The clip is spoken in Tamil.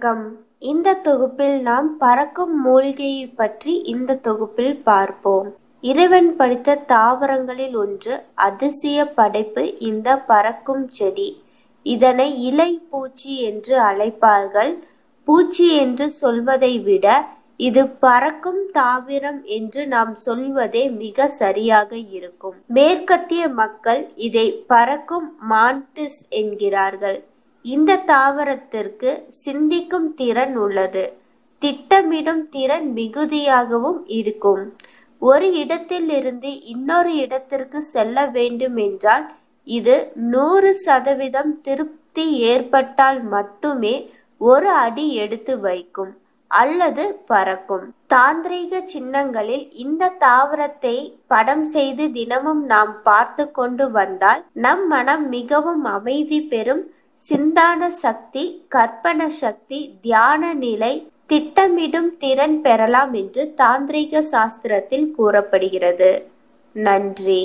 வணக்கம். இந்த தொகுப்பில் நாம் பறக்கும் மூலிகையை பற்றி இந்த தொகுப்பில் பார்ப்போம். இறைவன் படைத்த தாவரங்களில் ஒன்று அதிசய படைப்பு இந்த பறக்கும் செடி. இதனை இலை பூச்சி என்று அழைப்பார்கள். பூச்சி என்று சொல்வதை விட இது பறக்கும் தாவரம் என்று நாம் சொல்வதே மிக சரியாக இருக்கும். மேற்கத்திய மக்கள் இதை பறக்கும் மான்டிஸ் என்கிறார்கள். இந்த தாவரத்திற்கு சிந்திக்கும் திறன் உள்ளது. திட்டமிடும் திறன் மிகுதியாகவும் இருக்கும். ஒரு இடத்தில் இருந்து இன்னொரு இடத்திற்கு செல்ல வேண்டும் என்றால் இது 100% திருப்தி ஏற்பட்டால் மட்டுமே ஒரு அடி எடுத்து வைக்கும் அல்லது பறக்கும். தாந்திரீக சின்னங்களில் இந்த தாவரத்தை படம் செய்து தினமும் நாம் பார்த்து கொண்டு வந்தால் நம் மனம் மிகவும் அமைதி பெறும். சிந்தான சக்தி, கற்பன சக்தி, தியான நிலை, திட்டமிடும் திறன் பெறலாம் என்று தாந்திரீக சாஸ்திரத்தில் கூறப்படுகிறது. நன்றி.